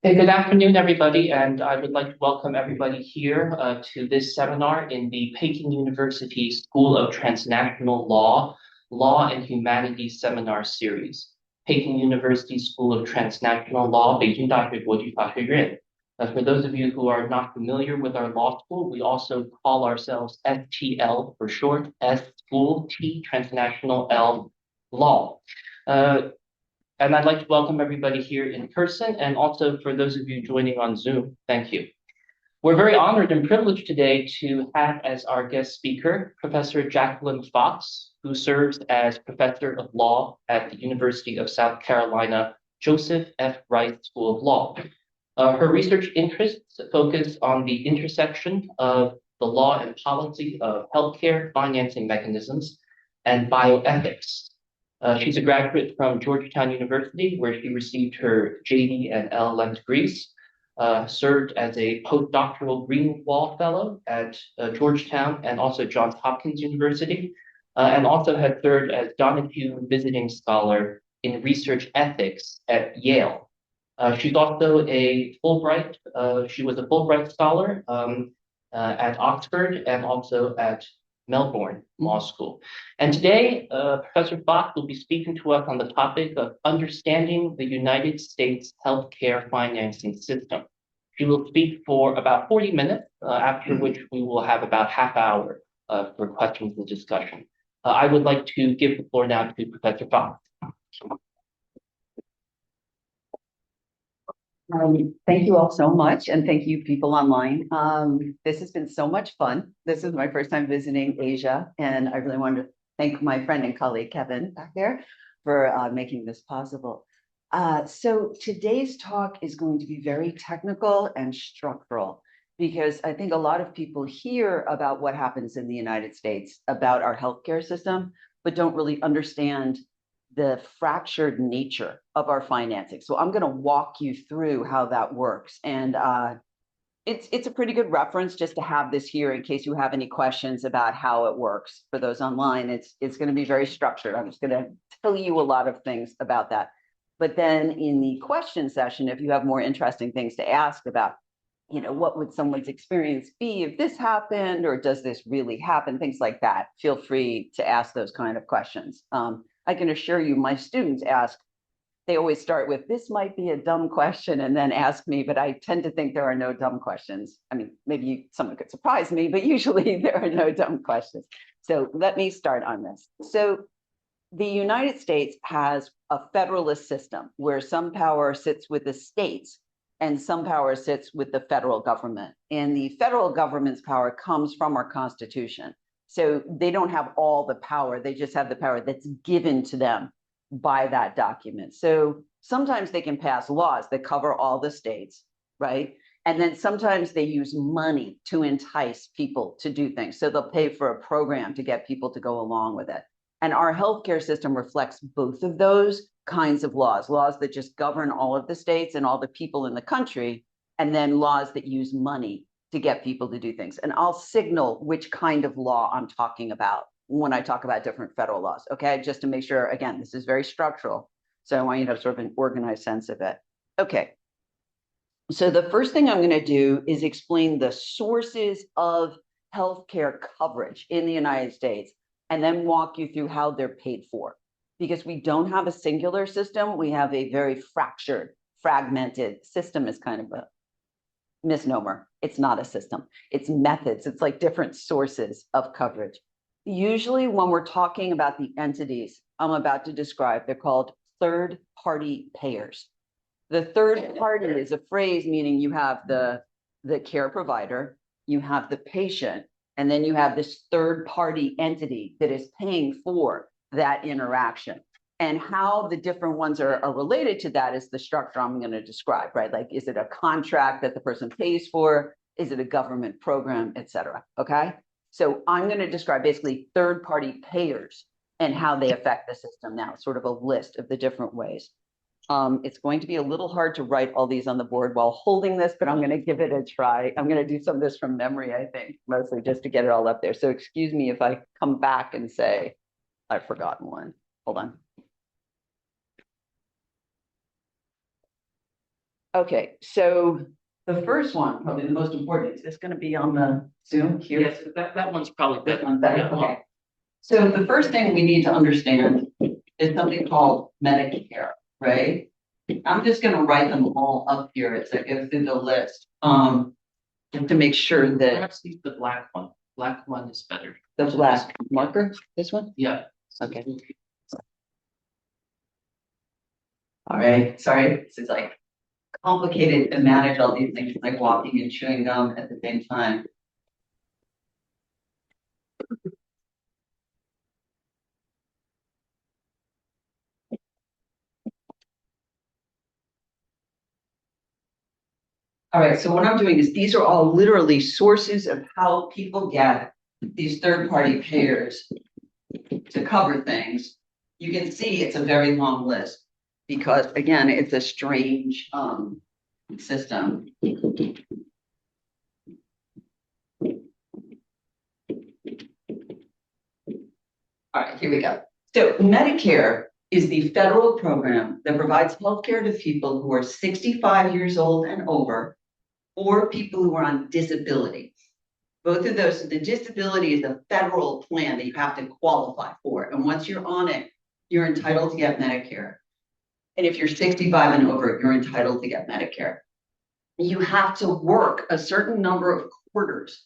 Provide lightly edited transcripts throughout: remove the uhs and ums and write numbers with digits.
Hey, good afternoon, everybody, and I would like to welcome everybody here to this seminar in the Peking University School of Transnational Law, Law and Humanities Seminar Series. Peking University School of Transnational Law, 北京大学国际法学院. For those of you who are not familiar with our law school, we also call ourselves STL for short, S School, T Transnational L Law. And I'd like to welcome everybody here in person and also for those of you joining on Zoom, thank you. We're very honored and privileged today to have as our guest speaker, Professor Jacqueline Fox, who serves as Professor of Law at the University of South Carolina Joseph F. Rice School of Law. Her research interests focus on the intersection of the law and policy of healthcare financing mechanisms and bioethics. She's a graduate from Georgetown University, where she received her JD and LLM degrees, served as a postdoctoral Greenwald Fellow at Georgetown and also Johns Hopkins University, and also had served as Donahue Visiting Scholar in Research Ethics at Yale. She's also a Fulbright, she was a Fulbright Scholar at Oxford and also at Melbourne Law School. And today, Professor Fox will be speaking to us on the topic of understanding the United States healthcare financing system. She will speak for about 40 minutes, after which we will have about half hour for questions and discussion. I would like to give the floor now to Professor Fox. Thank you all so much, and thank you people online. This has been so much fun. This is my first time visiting Asia, and I really wanted to thank my friend and colleague, Kevin, back there, for making this possible. So today's talk is going to be very technical and structural, because I think a lot of people hear about what happens in the United States, about our healthcare system, but don't really understand the fractured nature of our financing. So I'm going to walk you through how that works. And it's a pretty good reference just to have this here in case you have any questions about how it works. For those online, it's going to be very structured. I'm just going to tell you a lot of things about that. But then in the question session, if you have more interesting things to ask about, what would someone's experience be if this happened, or does this really happen? Things like that. Feel free to ask those kind of questions. I can assure you, my students they always start with, this might be a dumb question, and then ask me, but I tend to think there are no dumb questions. I mean, maybe someone could surprise me, but usually there are no dumb questions. So let me start on this. So the United States has a federalist system where some power sits with the states and some power sits with the federal government. And the federal government's power comes from our Constitution. So they don't have all the power, they just have the power that's given to them by that document. So sometimes they can pass laws that cover all the states, right? And then sometimes they use money to entice people to do things. So they'll pay for a program to get people to go along with it. And our healthcare system reflects both of those kinds of laws that just govern all of the states and all the people in the country, and then laws that use money to get people to do things. And I'll signal which kind of law I'm talking about when I talk about different federal laws, okay? Just to make sure, again, this is very structural. So I want you to have sort of an organized sense of it. Okay. So the first thing I'm gonna do is explain the sources of healthcare coverage in the United States, and then walk you through how they're paid for. Because we don't have a singular system, we have a very fractured, fragmented system. Is kind of a misnomer. It's not a system. It's methods. It's like different sources of coverage. Usually when we're talking about the entities I'm about to describe, they're called third-party payers. The third party is a phrase meaning you have the care provider, you have the patient, and then you have this third-party entity that is paying for that interaction. And how the different ones are related to that is the structure I'm going to describe, right? Like, is it a contract that the person pays for? Is it a government program, et cetera? Okay. So I'm going to describe basically third-party payers and how they affect the system now, sort of a list of the different ways. It's going to be a little hard to write all these on the board while holding this, but I'm going to give it a try. I'm going to do some of this from memory, I think, mostly just to get it all up there. So excuse me if I come back and say, I've forgotten one. Hold on. Okay, so the first one, probably the most important, is this going to be on the Zoom here? Yes, that one's probably This better. one's better, Yeah, okay. So the first thing we need to understand is something called Medicare, right? I'm just going to write them all up here as I go through the list, just to make sure that Perhaps use the black one. Black one is better. the black marker, this one? Yeah. Okay. All right, sorry, this is like complicated to manage all these things, like walking and chewing gum at the same time. All right, so what I'm doing is these are all literally sources of how people get these third-party payers to cover things. You can see it's a very long list because, again, it's a strange system. All right, here we go. So Medicare is the federal program that provides health care to people who are 65 years old and over, or people who are on disability. Both of those, the disability is a federal plan that you have to qualify for. And once you're on it, you're entitled to get Medicare. And if you're 65 and over, you're entitled to get Medicare. You have to work a certain number of quarters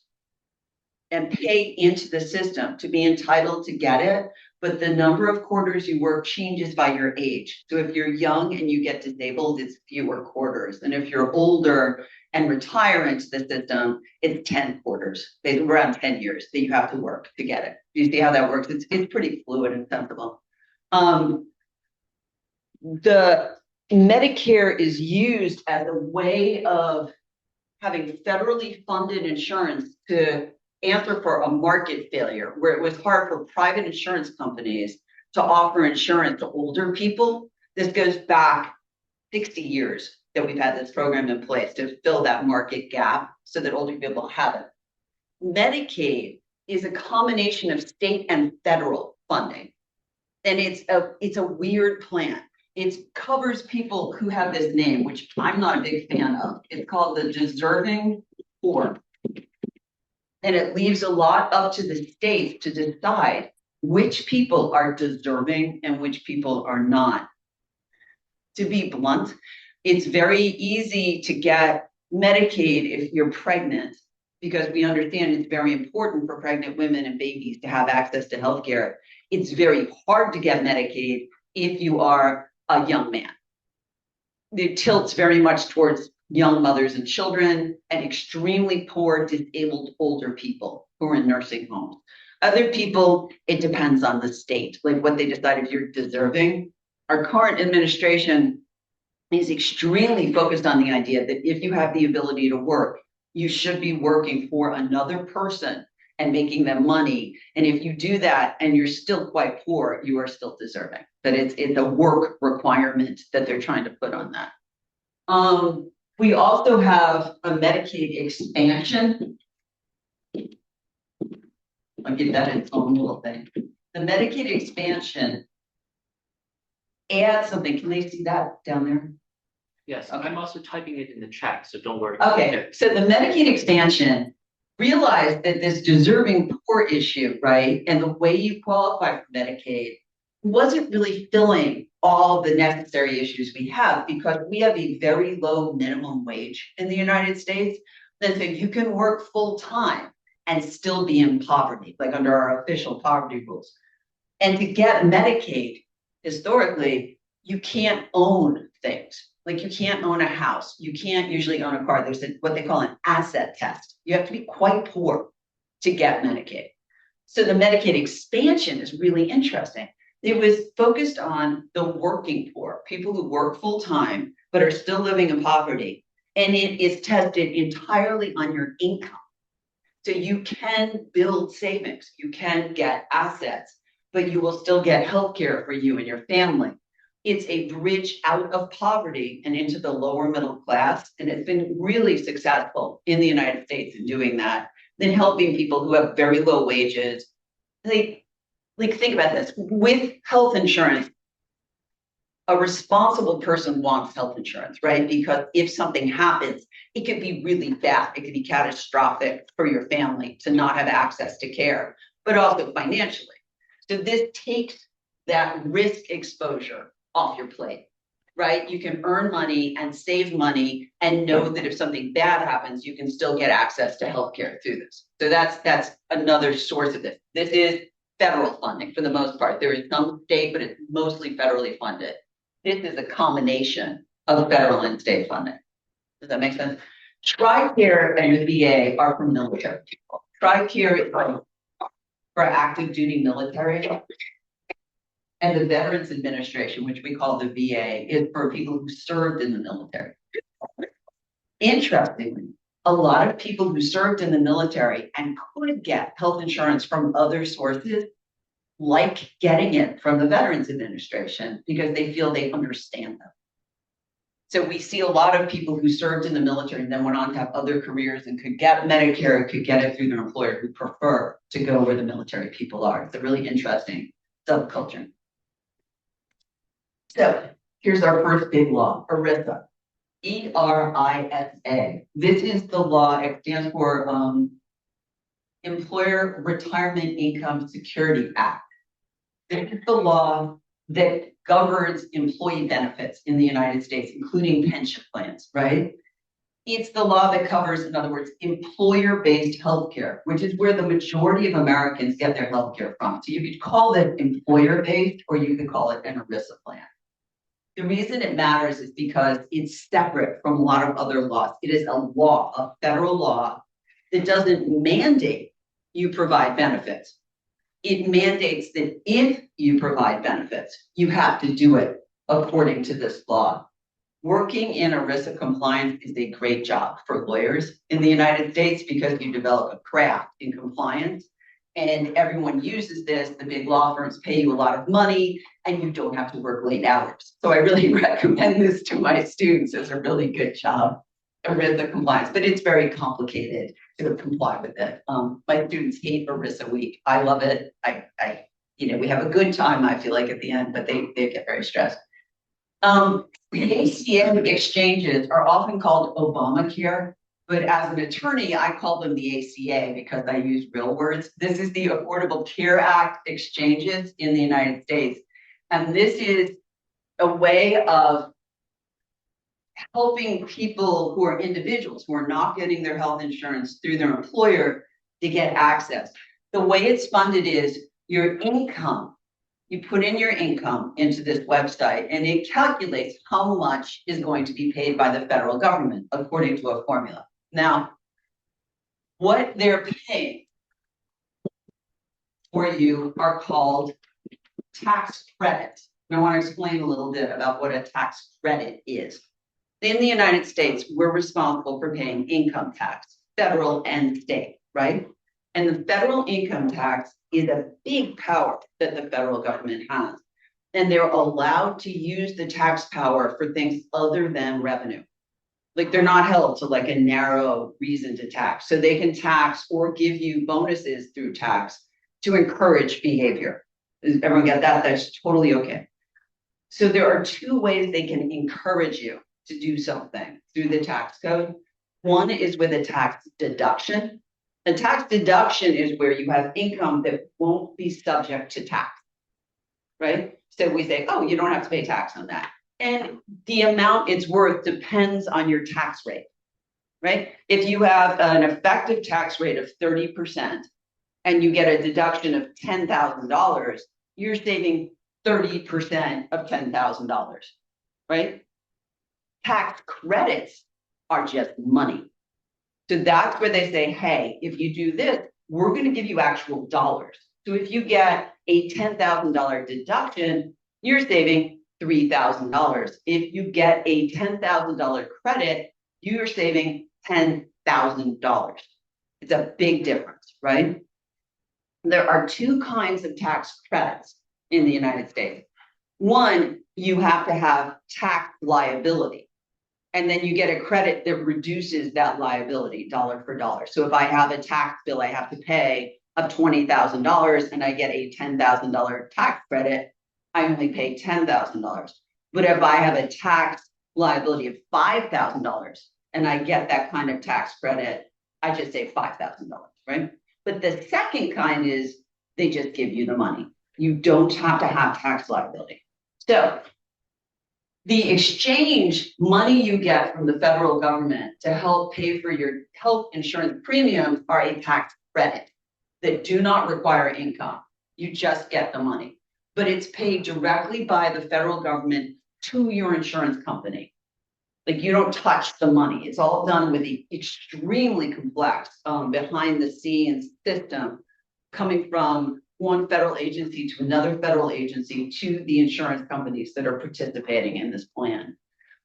and pay into the system to be entitled to get it. But the number of quarters you work changes by your age. So if you're young and you get disabled, it's fewer quarters. And if you're older and retire into the system, it's 10 quarters. It's around 10 years that you have to work to get it. Do you see how that works? It's pretty fluid and sensible. The Medicare is used as a way of having federally funded insurance to answer for a market failure where it was hard for private insurance companies to offer insurance to older people. This goes back 60 years that we've had this program in place to fill that market gap so that older people have it. Medicaid is a combination of state and federal funding. And it's a weird plan. It covers people who have this name, which I'm not a big fan of. It's called the deserving poor. And it leaves a lot up to the states to decide which people are deserving and which people are not. To be blunt, it's very easy to get Medicaid if you're pregnant, because we understand it's very important for pregnant women and babies to have access to healthcare. It's very hard to get Medicaid if you are a young man. It tilts very much towards young mothers and children and extremely poor, disabled older people who are in nursing homes. Other people, it depends on the state, like what they decide if you're deserving. Our current administration is extremely focused on the idea that if you have the ability to work, you should be working for another person and making them money. And if you do that and you're still quite poor, you are still deserving. But it's a work requirement that they're trying to put on that. We also have a Medicaid expansion. I'll give that its own little thing. The Medicaid expansion adds something. Can they see that down there? Yes, okay. I'm also typing it in the chat, so don't worry. Okay, so the Medicaid expansion realized that this deserving poor issue, right, and the way you qualify for Medicaid wasn't really filling all the necessary issues we have, because we have a very low minimum wage in the United States. And so you can work full time and still be in poverty, like under our official poverty rules. And to get Medicaid, historically, you can't own things. Like you can't own a house. You can't usually own a car. There's what they call an asset test. You have to be quite poor to get Medicaid. So the Medicaid expansion is really interesting. It was focused on the working poor, people who work full time, but are still living in poverty. And it is tested entirely on your income. So you can build savings, you can get assets, but you will still get healthcare for you and your family. It's a bridge out of poverty and into the lower middle class. And it's been really successful in the United States in doing that, then helping people who have very low wages. Like think about this, with health insurance, a responsible person wants health insurance, right? Because if something happens, it could be really bad. It could be catastrophic for your family to not have access to care, but also financially. So this takes that risk exposure off your plate, right? You can earn money and save money and know that if something bad happens, you can still get access to healthcare through this. So that's another source of this. This is federal funding for the most part. There is some state, but it's mostly federally funded. This is a combination of federal and state funding. Does that make sense? TRICARE and the VA are for military people. TRICARE is for active duty military. And the Veterans Administration, which we call the VA, is for people who served in the military. Interestingly, a lot of people who served in the military and could get health insurance from other sources like getting it from the Veterans Administration because they feel they understand them. So we see a lot of people who served in the military and then went on to have other careers and could get Medicare, could get it through their employer, who prefer to go where the military people are. It's a really interesting subculture. So here's our first big law, ERISA, ERISA. This is the law, it stands for Employer Retirement Income Security Act. This is the law that governs employee benefits in the United States, including pension plans, right? It's the law that covers, in other words, employer-based healthcare, which is where the majority of Americans get their healthcare from. So you could call it employer-based, or you could call it an ERISA plan. The reason it matters is because it's separate from a lot of other laws. It is a law, a federal law, that doesn't mandate you provide benefits. It mandates that if you provide benefits, you have to do it according to this law. Working in ERISA compliance is a great job for lawyers in the United States because you develop a craft in compliance and everyone uses this. The big law firms pay you a lot of money and you don't have to work late hours. So I really recommend this to my students as a really good job, ERISA compliance, but it's very complicated to comply with it. My students hate ERISA week. I love it. We have a good time, I feel like, at the end, but they get very stressed. The ACA exchanges are often called Obamacare, but as an attorney, I call them the ACA because I use real words. This is the Affordable Care Act exchanges in the United States. And this is a way of helping people who are individuals who are not getting their health insurance through their employer to get access. The way it's funded is your income. You put in your income into this website and it calculates how much is going to be paid by the federal government according to a formula. Now, what they're paying for you are called tax credits. And I want to explain a little bit about what a tax credit is. In the United States, we're responsible for paying income tax, federal and state, right? And the federal income tax is a big power that the federal government has. And they're allowed to use the tax power for things other than revenue. Like they're not held to like a narrow reason to tax. So they can tax or give you bonuses through tax to encourage behavior. Does everyone get that? That's totally okay. So there are two ways they can encourage you to do something through the tax code. One is with a tax deduction. A tax deduction is where you have income that won't be subject to tax, right? So we say, oh, you don't have to pay tax on that. And the amount it's worth depends on your tax rate, right? If you have an effective tax rate of 30% and you get a deduction of $10,000, you're saving 30% of $10,000, right? Tax credits are just money. So that's where they say, hey, if you do this, we're going to give you actual dollars. So if you get a $10,000 deduction, you're saving $3,000. If you get a $10,000 credit, you're saving $10,000. It's a big difference, right? There are two kinds of tax credits in the United States. One, you have to have tax liability. And then you get a credit that reduces that liability dollar for dollar. So if I have a tax bill I have to pay of $20,000 and I get a $10,000 tax credit, I only pay $10,000. But if I have a tax liability of $5,000 and I get that kind of tax credit, I just say $5,000, right? But the second kind is they just give you the money. You don't have to have tax liability. So the exchange money you get from the federal government to help pay for your health insurance premiums are a tax credit that do not require income. You just get the money, but it's paid directly by the federal government to your insurance company. Like you don't touch the money. It's all done with the extremely complex behind the scenes system coming from one federal agency to another federal agency to the insurance companies that are participating in this plan.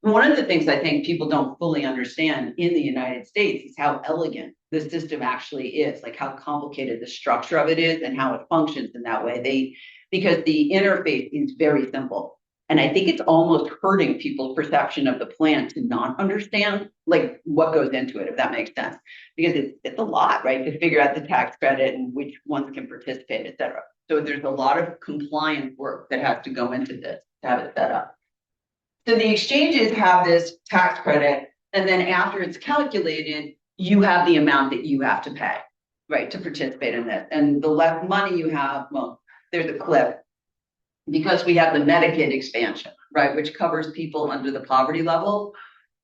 One of the things I think people don't fully understand in the United States is how elegant the system actually is, like how complicated the structure of it is and how it functions in that way. Because the interface is very simple. And I think it's almost hurting people's perception of the plan to not understand like what goes into it, if that makes sense. Because it's a lot, right? To figure out the tax credit and which ones can participate, et cetera. So there's a lot of compliance work that has to go into this to have it set up. So the exchanges have this tax credit, and then after it's calculated, you have the amount that you have to pay, right, to participate in this. And the less money you have, well, there's a cliff. Because we have the Medicaid expansion, right, which covers people under the poverty level,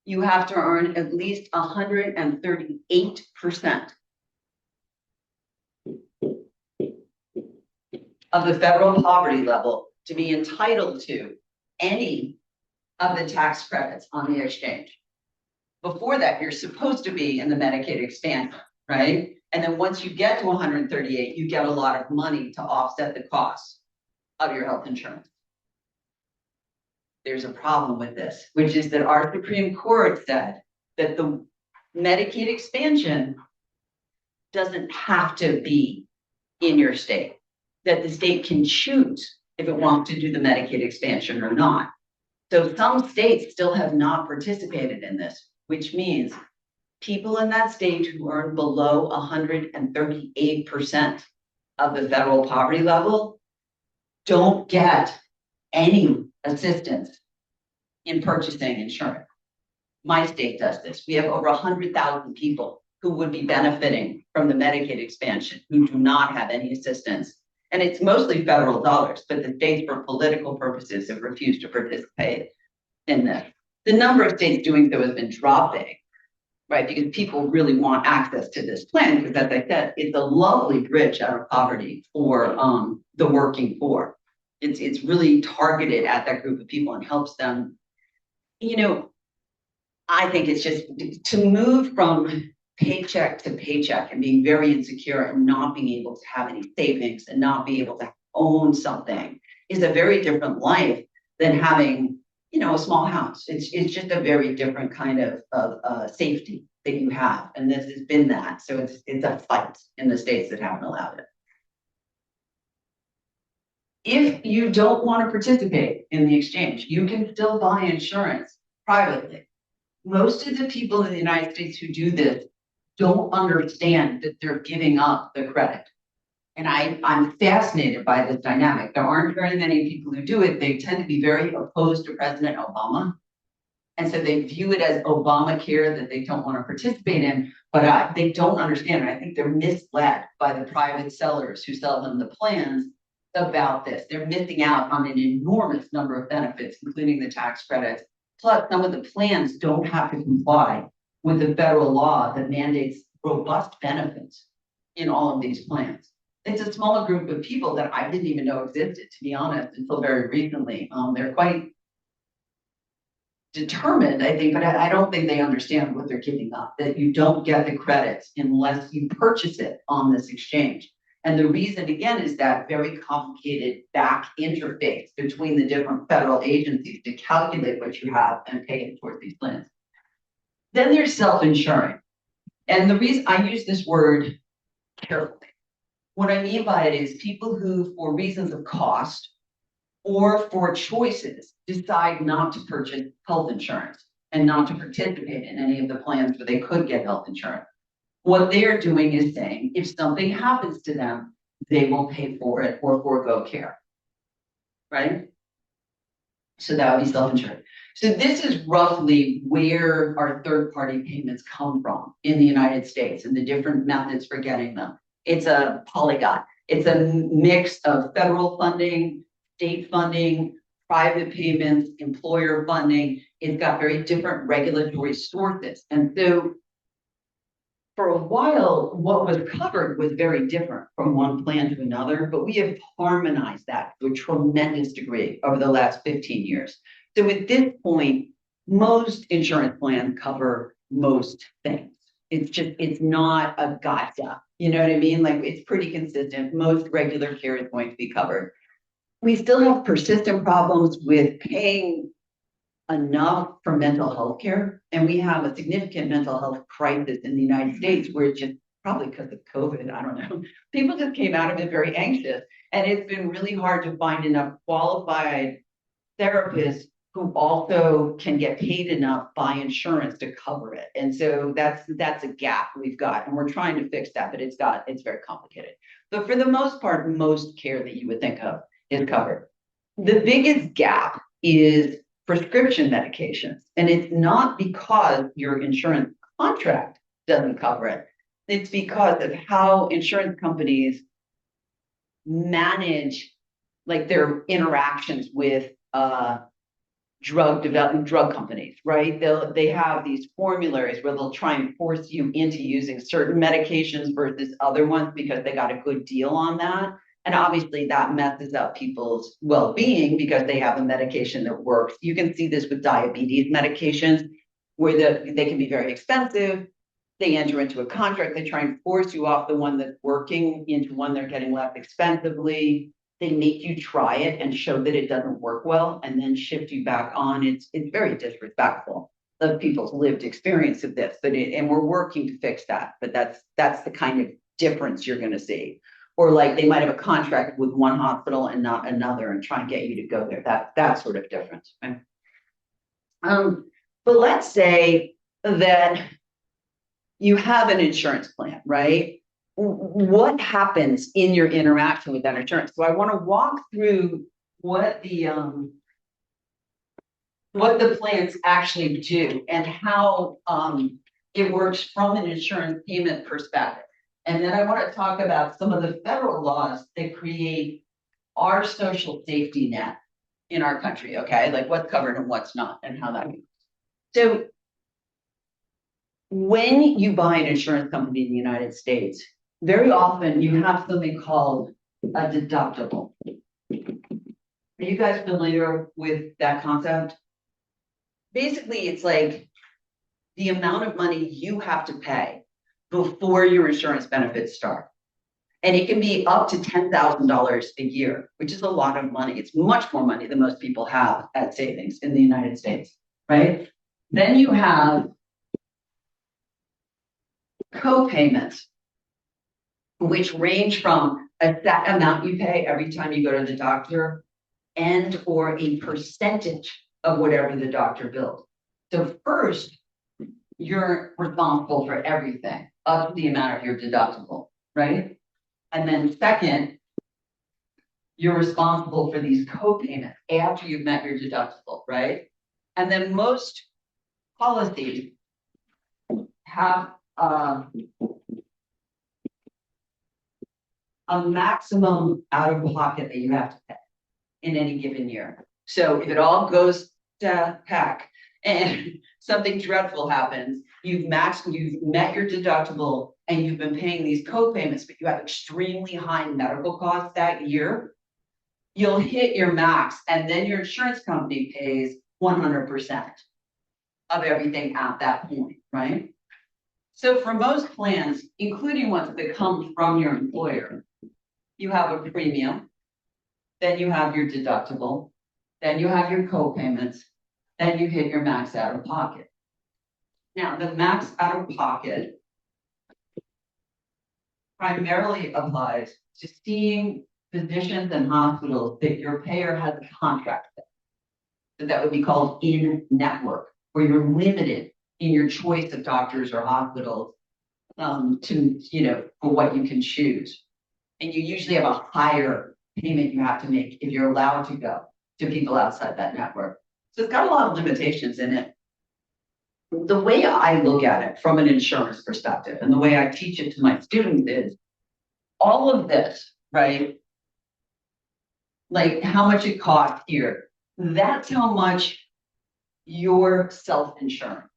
you have to earn at least 138% of the federal poverty level to be entitled to any of the tax credits on the exchange. Before that, you're supposed to be in the Medicaid expansion, right? And then once you get to 138, you get a lot of money to offset the costs of your health insurance. There's a problem with this, which is that our Supreme Court said that the Medicaid expansion doesn't have to be in your state, that the state can choose if it wants to do the Medicaid expansion or not. So some states still have not participated in this, which means people in that state who earn below 138% of the federal poverty level don't get any assistance in purchasing insurance. My state does this. We have over 100,000 people who would be benefiting from the Medicaid expansion who do not have any assistance. And it's mostly federal dollars, but the states, for political purposes, have refused to participate in this. The number of states doing so has been dropping, right? Because people really want access to this plan, because as I said, it's a lovely bridge out of poverty for the working poor. It's really targeted at that group of people and helps them. You know, I think it's just to move from paycheck to paycheck and being very insecure and not being able to have any savings and not be able to own something is a very different life than having, you know, a small house. It's just a very different kind of safety that you have. And this has been that. So it's a fight in the states that haven't allowed it. If you don't want to participate in the exchange, you can still buy insurance privately. Most of the people in the United States who do this don't understand that they're giving up the credit. And I'm fascinated by this dynamic. There aren't very many people who do it. They tend to be very opposed to President Obama. And so they view it as Obamacare that they don't want to participate in, but they don't understand. And I think they're misled by the private sellers who sell them the plans about this. They're missing out on an enormous number of benefits, including the tax credits. Plus, some of the plans don't have to comply with the federal law that mandates robust benefits in all of these plans. It's a smaller group of people that I didn't even know existed, to be honest, until very recently. They're quite determined, I think, but I don't think they understand what they're giving up, that you don't get the credits unless you purchase it on this exchange. And the reason, again, is that very complicated back interface between the different federal agencies to calculate what you have and pay it towards these plans. Then there's self-insuring. And the reason I use this word carefully, what I mean by it is people who, for reasons of cost or for choices, decide not to purchase health insurance and not to participate in any of the plans where they could get health insurance. What they're doing is saying, if something happens to them, they will pay for it or forego care, right? So that would be self-insured. So this is roughly where our third-party payments come from in the United States and the different methods for getting them. It's a polygon. It's a mix of federal funding, state funding, private payments, employer funding. It's got very different regulatory sources. And so for a while, what was covered was very different from one plan to another, but we have harmonized that to a tremendous degree over the last 15 years. So at this point, most insurance plans cover most things. It's not a gotcha. You know what I mean? Like it's pretty consistent. Most regular care is going to be covered. We still have persistent problems with paying enough for mental health care. And we have a significant mental health crisis in the United States where it just probably because of COVID, I don't know. People just came out of it very anxious. And it's been really hard to find enough qualified therapists who also can get paid enough by insurance to cover it. And so that's a gap we've got. And we're trying to fix that, but it's very complicated. But for the most part, most care that you would think of is covered. The biggest gap is prescription medications. And it's not because your insurance contract doesn't cover it. It's because of how insurance companies manage like their interactions with drug companies, right? They have these formularies where they'll try and force you into using certain medications versus other ones because they got a good deal on that. And obviously that messes up people's well-being because they have a medication that works. You can see this with diabetes medications where they can be very expensive. They enter into a contract. They try and force you off the one that's working into one they're getting less expensively. They make you try it and show that it doesn't work well and then shift you back on. It's very disrespectful of people's lived experience of this, and we're working to fix that. But that's the kind of difference you're going to see. Or like they might have a contract with one hospital and not another and try and get you to go there. That sort of difference. Right? But let's say that you have an insurance plan, right? What happens in your interaction with that insurance? So I want to walk through what the plans actually do and how it works from an insurance payment perspective. And then I want to talk about some of the federal laws that create our social safety net in our country, okay? Like what's covered and what's not and how that goes. So when you buy an insurance company in the United States, very often you have something called a deductible. Are you guys familiar with that concept? Basically, it's like the amount of money you have to pay before your insurance benefits start. And it can be up to $10,000 a year, which is a lot of money. It's much more money than most people have as savings in the United States, right? Then you have co-payments, which range from a set amount you pay every time you go to the doctor and or a percentage of whatever the doctor bills. So first, you're responsible for everything up to the amount of your deductible, right? And then second, you're responsible for these co-payments after you've met your deductible, right? And then most policies have a maximum out of pocket that you have to pay in any given year. So if it all goes to heck and something dreadful happens, you've met your deductible and you've been paying these co-payments, but you have extremely high medical costs that year, you'll hit your max and then your insurance company pays 100% of everything at that point, right? So for most plans, including ones that come from your employer, you have a premium, then you have your deductible, then you have your co-payments, then you hit your max out of pocket. Now, the max out of pocket primarily applies to seeing physicians and hospitals that your payer has a contract with. So that would be called in-network, where you're limited in your choice of doctors or hospitals for what you can choose. And you usually have a higher payment you have to make if you're allowed to go. to people outside that network. So it's got a lot of limitations in it. The way I look at it from an insurance perspective and the way I teach it to my students is all of this, right? Like how much it costs here, that's how much you're self-insuring.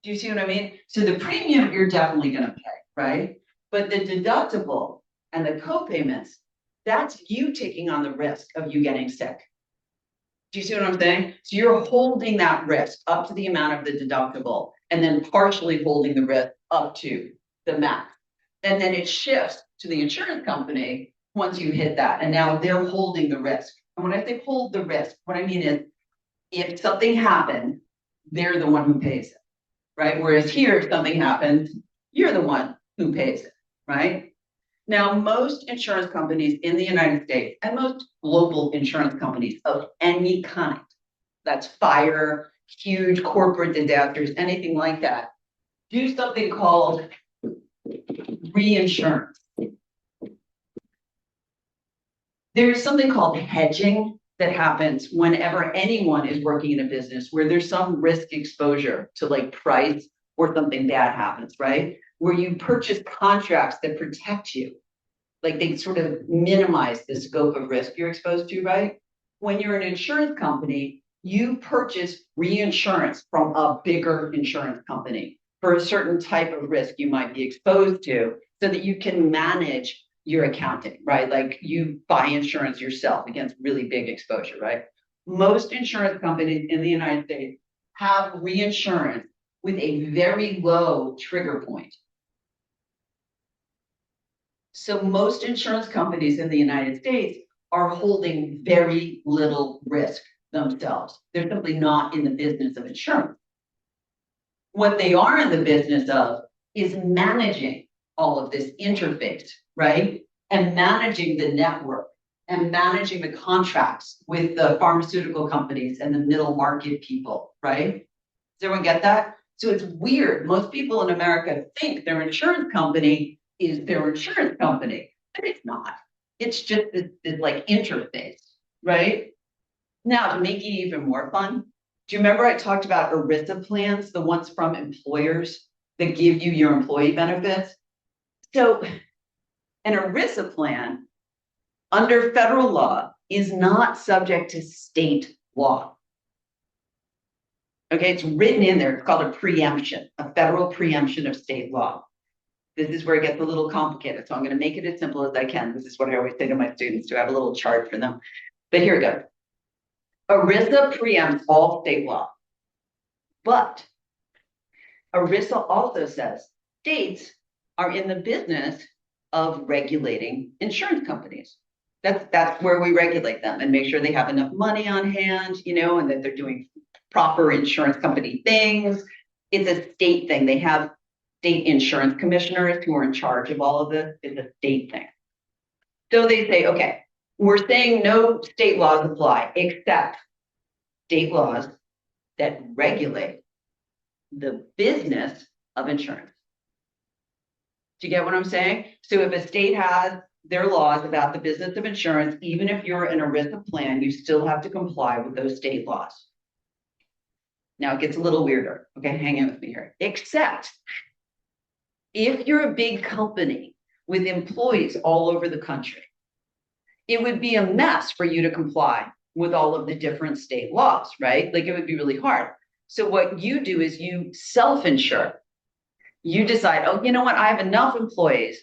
Do you see what I mean? So the premium you're definitely going to pay, right? But the deductible and the co-payments, that's you taking on the risk of you getting sick. Do you see what I'm saying? So you're holding that risk up to the amount of the deductible and then partially holding the risk up to the max. And then it shifts to the insurance company once you hit that. And now they're holding the risk. And when I say hold the risk, what I mean is if something happened, they're the one who pays it, right? Whereas here, if something happens, you're the one who pays it, right? Now, most insurance companies in the United States and most global insurance companies of any kind, that's fire, huge corporate disasters, anything like that, do something called reinsurance. There's something called hedging that happens whenever anyone is working in a business where there's some risk exposure to like price or something bad happens, right? Where you purchase contracts that protect you. Like they sort of minimize the scope of risk you're exposed to, right? When you're an insurance company, you purchase reinsurance from a bigger insurance company for a certain type of risk you might be exposed to so that you can manage your accounting, right? Like you buy insurance yourself against really big exposure, right? Most insurance companies in the United States have reinsurance with a very low trigger point. So most insurance companies in the United States are holding very little risk themselves. They're simply not in the business of insurance. What they are in the business of is managing all of this interface, right? And managing the network and managing the contracts with the pharmaceutical companies and the middle market people, right? Does everyone get that? So it's weird. Most people in America think their insurance company is their insurance company, but it's not. It's just this like interface, right? Now, to make it even more fun, do you remember I talked about ERISA plans, the ones from employers that give you your employee benefits? So an ERISA plan under federal law is not subject to state law. Okay, it's written in there. It's called a preemption, a federal preemption of state law. This is where it gets a little complicated. So I'm going to make it as simple as I can. This is what I always say to my students, to have a little chart for them. But here we go. ERISA preempts all state law. But ERISA also says states are in the business of regulating insurance companies. That's where we regulate them and make sure they have enough money on hand, you know, and that they're doing proper insurance company things. It's a state thing. They have state insurance commissioners who are in charge of all of this. It's a state thing. So they say, okay, we're saying no state laws apply except state laws that regulate the business of insurance. Do you get what I'm saying? So if a state has their laws about the business of insurance, even if you're an ERISA plan, you still have to comply with those state laws. Now it gets a little weirder. Okay, hang in with me here. Except if you're a big company with employees all over the country, it would be a mess for you to comply with all of the different state laws, right? Like it would be really hard. So what you do is you self-insure. You decide, oh, you know what? I have enough employees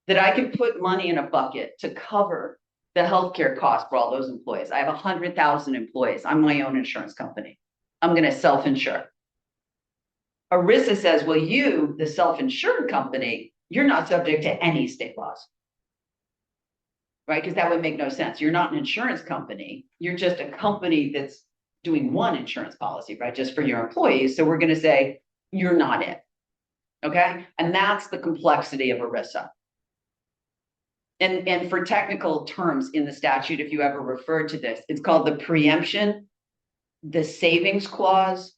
that I can put money in a bucket to cover the healthcare costs for all those employees. I have 100,000 employees. I'm my own insurance company. I'm going to self-insure. ERISA says, well, you, the self-insured company, you're not subject to any state laws, right? Because that would make no sense. You're not an insurance company. You're just a company that's doing one insurance policy, right? Just for your employees. So we're going to say you're not it. Okay. And that's the complexity of ERISA. And for technical terms in the statute, if you ever refer to this, it's called the preemption, the savings clause,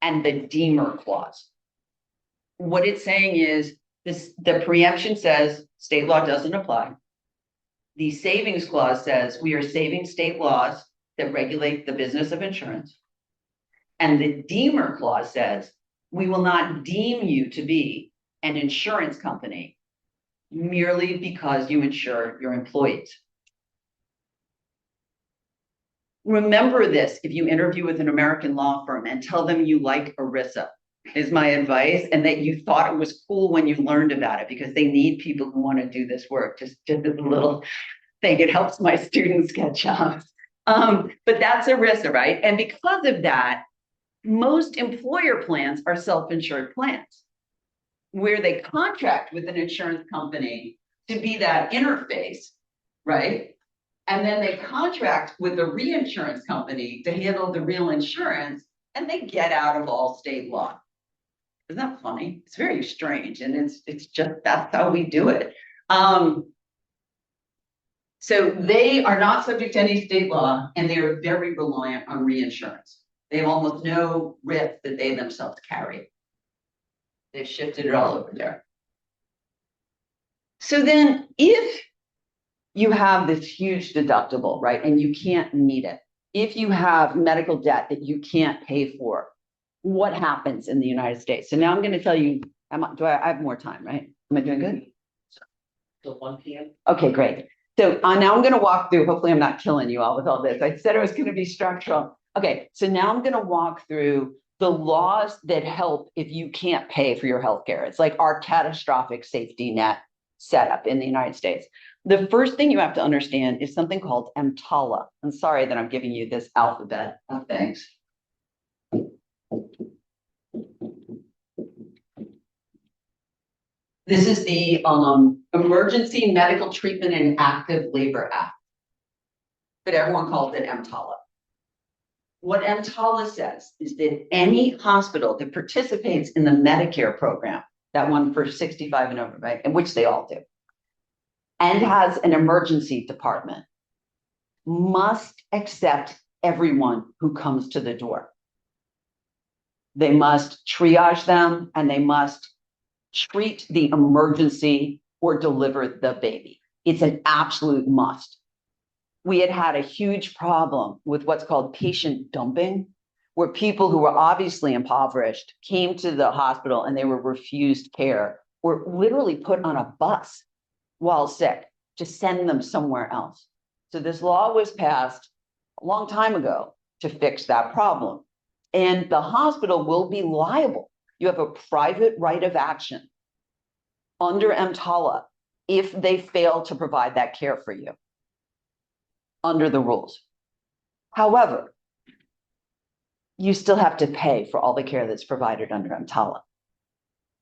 and the deemer clause. What it's saying is the preemption says state law doesn't apply. The savings clause says we are saving state laws that regulate the business of insurance. And the deemer clause says, we will not deem you to be an insurance company merely because you insure your employees. Remember this if you interview with an American law firm and tell them you like ERISA, is my advice, and that you thought it was cool when you learned about it, because they need people who want to do this work. Just as a little thing, it helps my students get jobs. But that's ERISA, right? And because of that, most employer plans are self-insured plans where they contract with an insurance company to be that interface, right? And then they contract with a reinsurance company to handle the real insurance, and they get out of all state law. Isn't that funny? It's very strange, and it's just that's how we do it. So they are not subject to any state law, and they are very reliant on reinsurance. They have almost no risk that they themselves carry. They've shifted it all over there. So then if you have this huge deductible, right, and you can't meet it, if you have medical debt that you can't pay for, what happens in the United States? So now I'm going to tell you, I have more time, right? Am I doing good? Till 1 p.m. Okay, great. So now I'm going to walk through, hopefully I'm not killing you all with all this. I said it was going to be structural. Okay, so now I'm going to walk through the laws that help if you can't pay for your healthcare. It's like our catastrophic safety net setup in the United States. The first thing you have to understand is something called EMTALA. I'm sorry that I'm giving you this alphabet of things. This is the Emergency Medical Treatment and Active Labor Act, but everyone calls it EMTALA. What EMTALA says is that any hospital that participates in the Medicare program, that one for 65 and over, right, and which they all do, and has an emergency department, must accept everyone who comes to the door. They must triage them, and they must treat the emergency or deliver the baby. It's an absolute must. We had a huge problem with what's called patient dumping, where people who were obviously impoverished came to the hospital and they were refused care or literally put on a bus while sick to send them somewhere else. So this law was passed a long time ago to fix that problem. And the hospital will be liable. You have a private right of action under EMTALA if they fail to provide that care for you under the rules. However, you still have to pay for all the care that's provided under EMTALA.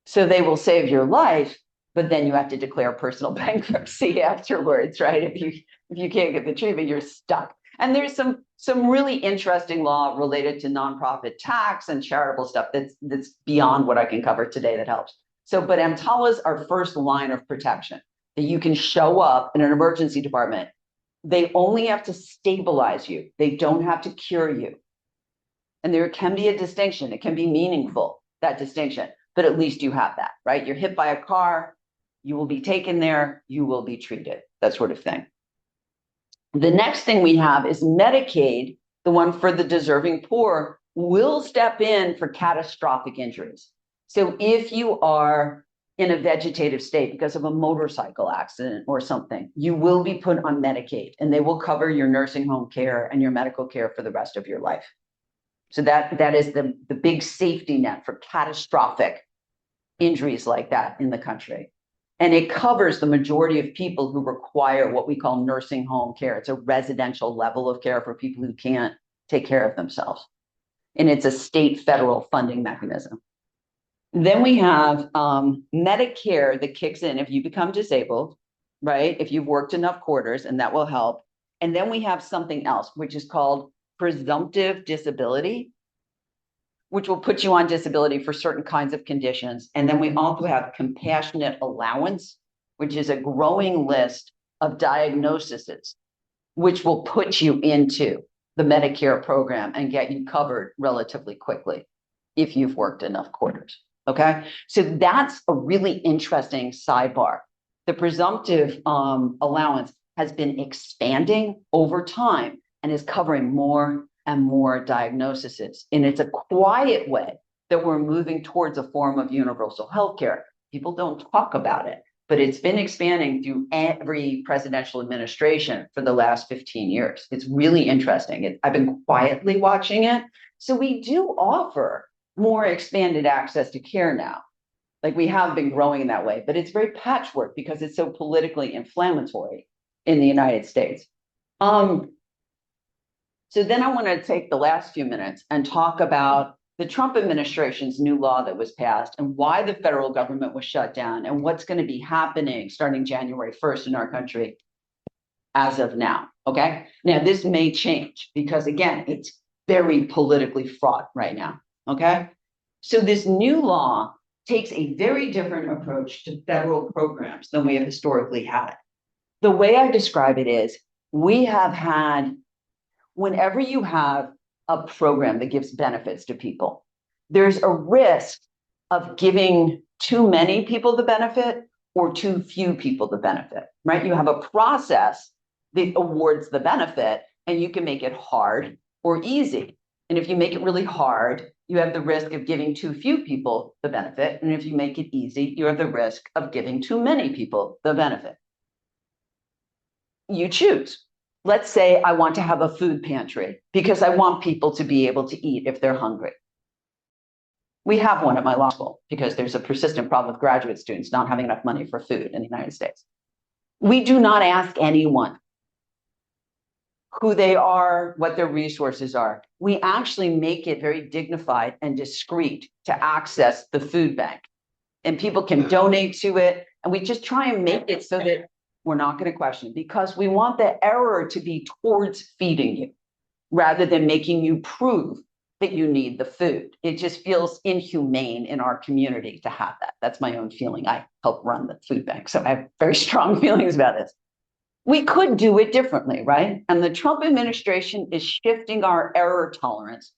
So they will save your life, but then you have to declare personal bankruptcy afterwards, right? If you can't get the treatment, you're stuck. And there's some really interesting law related to nonprofit tax and charitable stuff that's beyond what I can cover today that helps. So, but EMTALA is our first line of protection, that you can show up in an emergency department. They only have to stabilize you. They don't have to cure you. And there can be a distinction. It can be meaningful, that distinction, but at least you have that, right? You're hit by a car, you will be taken there, you will be treated, that sort of thing. The next thing we have is Medicaid, the one for the deserving poor, will step in for catastrophic injuries. So if you are in a vegetative state because of a motorcycle accident or something, you will be put on Medicaid, and they will cover your nursing home care and your medical care for the rest of your life. So that is the big safety net for catastrophic injuries like that in the country. And it covers the majority of people who require what we call nursing home care. It's a residential level of care for people who can't take care of themselves. And it's a state federal funding mechanism. Then we have Medicare that kicks in if you become disabled, right? If you've worked enough quarters, and that will help. And then we have something else, which is called presumptive disability, which will put you on disability for certain kinds of conditions. And then we also have compassionate allowance, which is a growing list of diagnoses, which will put you into the Medicare program and get you covered relatively quickly if you've worked enough quarters. Okay, so that's a really interesting sidebar. The presumptive allowance has been expanding over time and is covering more and more diagnoses. And it's a quiet way that we're moving towards a form of universal healthcare. People don't talk about it, but it's been expanding through every presidential administration for the last 15 years. It's really interesting. I've been quietly watching it. So we do offer more expanded access to care now. Like we have been growing in that way, but it's very patchwork because it's so politically inflammatory in the United States. So then I want to take the last few minutes and talk about the Trump administration's new law that was passed and why the federal government was shut down and what's going to be happening starting January 1st in our country as of now. Okay. Now, this may change because, again, it's very politically fraught right now. Okay. So this new law takes a very different approach to federal programs than we have historically had. The way I describe it is we have had, whenever you have a program that gives benefits to people, there's a risk of giving too many people the benefit or too few people the benefit, right? You have a process that awards the benefit and you can make it hard or easy. And if you make it really hard, you have the risk of giving too few people the benefit. And if you make it easy, you have the risk of giving too many people the benefit. You choose. Let's say I want to have a food pantry because I want people to be able to eat if they're hungry. We have one at my law school because there's a persistent problem with graduate students not having enough money for food in the United States. We do not ask anyone who they are, what their resources are. We actually make it very dignified and discreet to access the food bank. And people can donate to it. And we just try and make it so that we're not going to question it because we want the error to be towards feeding you rather than making you prove that you need the food. It just feels inhumane in our community to have that. That's my own feeling. I help run the food bank, so I have very strong feelings about this. We could do it differently, right? And the Trump administration is shifting our error tolerance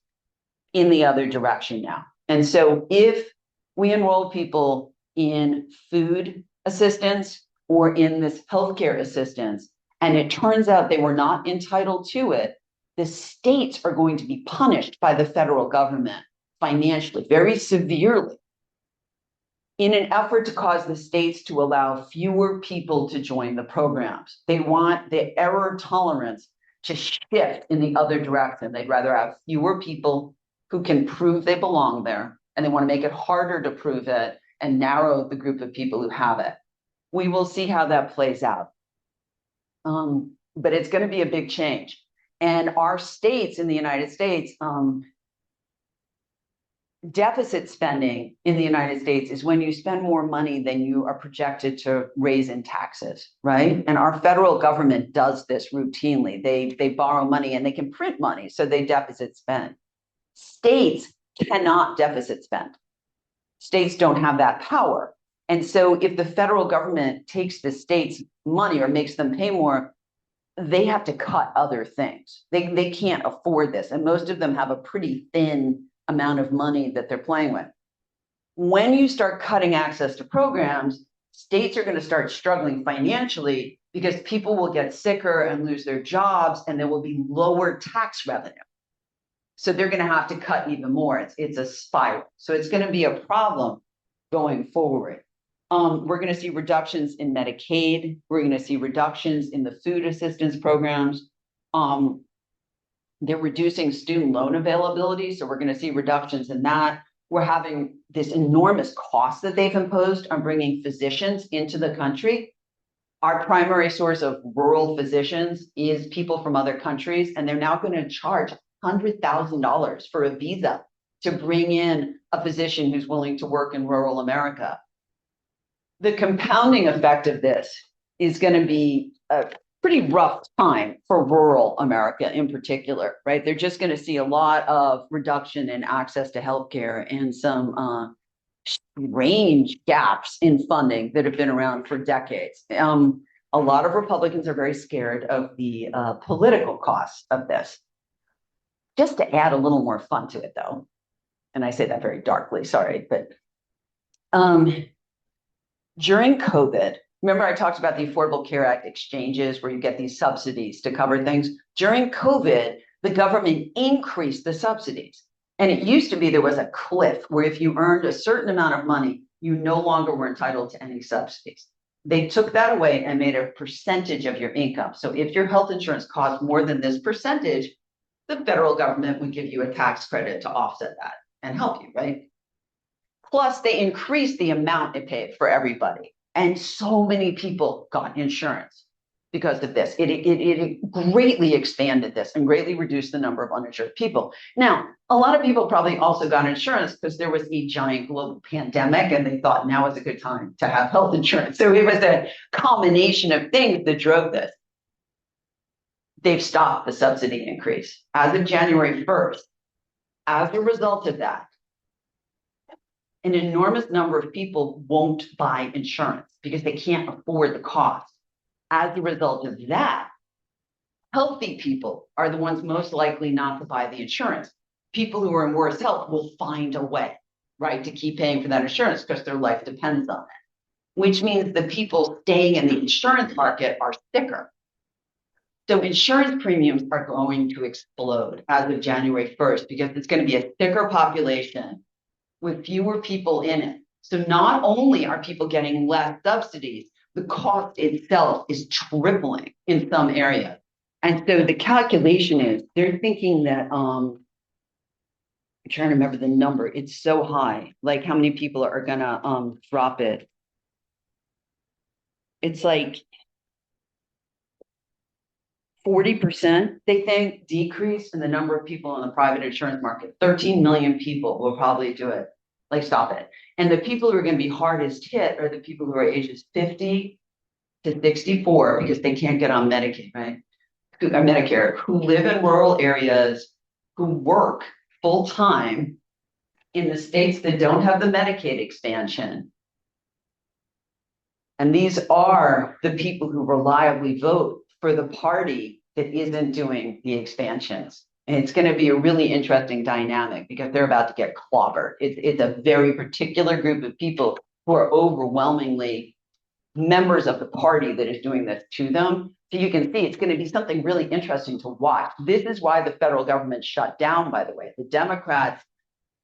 in the other direction now. And so if we enroll people in food assistance or in this healthcare assistance, and it turns out they were not entitled to it, the states are going to be punished by the federal government financially, very severely, in an effort to cause the states to allow fewer people to join the programs. They want the error tolerance to shift in the other direction. They'd rather have fewer people who can prove they belong there, and they want to make it harder to prove it and narrow the group of people who have it. We will see how that plays out. But it's going to be a big change. And our states in the United States, deficit spending in the United States is when you spend more money than you are projected to raise in taxes, right? And our federal government does this routinely. They borrow money and they can print money, so they deficit spend. States cannot deficit spend. States don't have that power. And so if the federal government takes the states' money or makes them pay more, they have to cut other things. They can't afford this. And most of them have a pretty thin amount of money that they're playing with. When you start cutting access to programs, states are going to start struggling financially because people will get sicker and lose their jobs, and there will be lower tax revenue. So they're going to have to cut even more. It's a spiral. So it's going to be a problem going forward. We're going to see reductions in Medicaid. We're going to see reductions in the food assistance programs. They're reducing student loan availability, so we're going to see reductions in that. We're having this enormous cost that they've imposed on bringing physicians into the country. Our primary source of rural physicians is people from other countries, and they're now going to charge $100,000 for a visa to bring in a physician who's willing to work in rural America. The compounding effect of this is going to be a pretty rough time for rural America in particular, right? They're just going to see a lot of reduction in access to healthcare and some strange gaps in funding that have been around for decades. A lot of Republicans are very scared of the political costs of this. Just to add a little more fun to it, though, and I say that very darkly, sorry, but during COVID, remember I talked about the Affordable Care Act exchanges where you get these subsidies to cover things? During COVID, the government increased the subsidies. And it used to be there was a cliff where if you earned a certain amount of money, you no longer were entitled to any subsidies. They took that away and made a percentage of your income. So if your health insurance costs more than this percentage, the federal government would give you a tax credit to offset that and help you, right? Plus, they increased the amount it paid for everybody. And so many people got insurance because of this. It greatly expanded this and greatly reduced the number of uninsured people. Now, a lot of people probably also got insurance because there was a giant global pandemic and they thought now is a good time to have health insurance. So it was a combination of things that drove this. They've stopped the subsidy increase as of January 1st. As a result of that, an enormous number of people won't buy insurance because they can't afford the cost. As a result of that, healthy people are the ones most likely not to buy the insurance. People who are in worse health will find a way, right, to keep paying for that insurance because their life depends on it, which means the people staying in the insurance market are sicker. So insurance premiums are going to explode as of January 1st because it's going to be a thicker population with fewer people in it. So not only are people getting less subsidies, the cost itself is tripling in some areas. And so the calculation is they're thinking that I'm trying to remember the number. It's so high, like how many people are gonna drop it. It's like 40%, they think, decrease in the number of people in the private insurance market. 13 million people will probably do it, like stop it. And the people who are going to be hardest hit are the people who are ages 50 to 64 because they can't get on Medicaid, right? Medicare, who live in rural areas, who work full time in the states that don't have the Medicaid expansion. And these are the people who reliably vote for the party that isn't doing the expansions. And it's going to be a really interesting dynamic because they're about to get clobbered. It's a very particular group of people who are overwhelmingly members of the party that is doing this to them. So you can see it's going to be something really interesting to watch. This is why the federal government shut down, by the way. The Democrats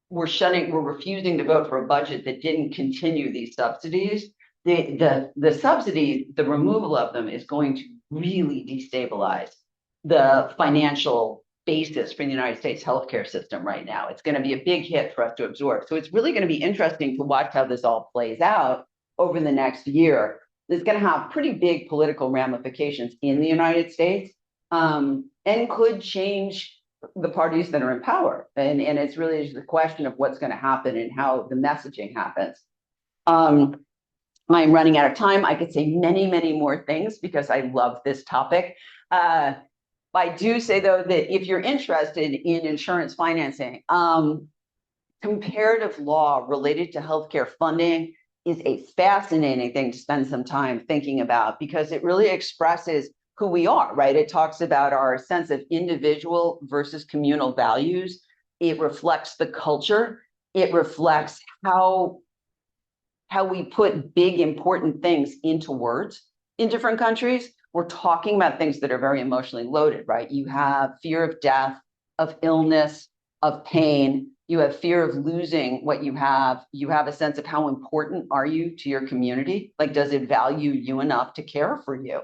were refusing to vote for a budget that didn't continue these subsidies. The subsidies, the removal of them is going to really destabilize the financial basis for the United States healthcare system right now. It's going to be a big hit for us to absorb. So it's really going to be interesting to watch how this all plays out over the next year. It's going to have pretty big political ramifications in the United States and could change the parties that are in power. And it's really just a question of what's going to happen and how the messaging happens. I'm running out of time. I could say many, many more things because I love this topic. I do say, though, that if you're interested in insurance financing, comparative law related to healthcare funding is a fascinating thing to spend some time thinking about because it really expresses who we are, right? It talks about our sense of individual versus communal values. It reflects the culture. It reflects how we put big, important things into words in different countries. We're talking about things that are very emotionally loaded, right? You have fear of death, of illness, of pain. You have fear of losing what you have. You have a sense of how important are you to your community? Like, does it value you enough to care for you?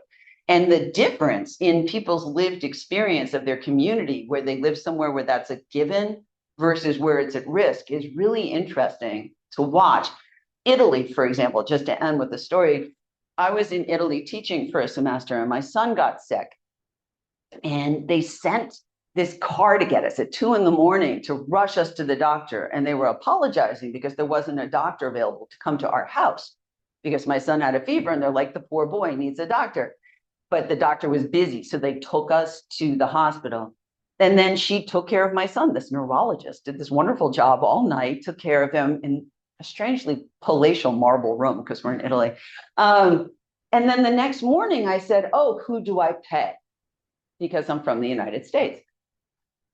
And the difference in people's lived experience of their community, where they live somewhere where that's a given versus where it's at risk, is really interesting to watch. Italy, for example, just to end with the story, I was in Italy teaching for a semester and my son got sick. And they sent this car to get us at 2 a.m. to rush us to the doctor. And they were apologizing because there wasn't a doctor available to come to our house because my son had a fever and they're like, the poor boy needs a doctor. But the doctor was busy. So they took us to the hospital. And then she took care of my son. This neurologist did this wonderful job all night, took care of him in a strangely palatial marble room because we're in Italy. And then the next morning I said, oh, who do I pay? Because I'm from the United States.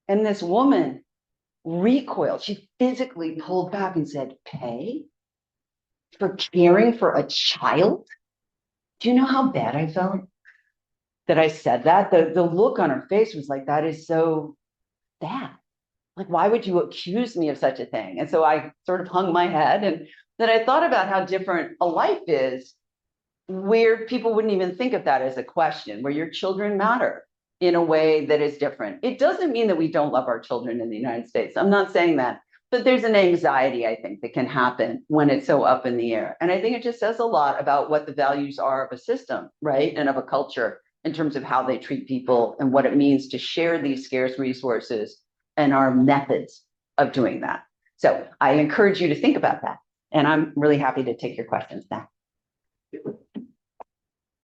And this woman recoiled. She physically pulled back and said, pay for caring for a child? Do you know how bad I felt that I said that? The look on her face was like, that is so bad. Like, why would you accuse me of such a thing? And so I sort of hung my head, and then I thought about how different a life is where people wouldn't even think of that as a question, where your children matter in a way that is different. It doesn't mean that we don't love our children in the United States. I'm not saying that. But there's an anxiety, I think, that can happen when it's so up in the air. And I think it just says a lot about what the values are of a system, right? And of a culture in terms of how they treat people and what it means to share these scarce resources and our methods of doing that. So I encourage you to think about that. And I'm really happy to take your questions now.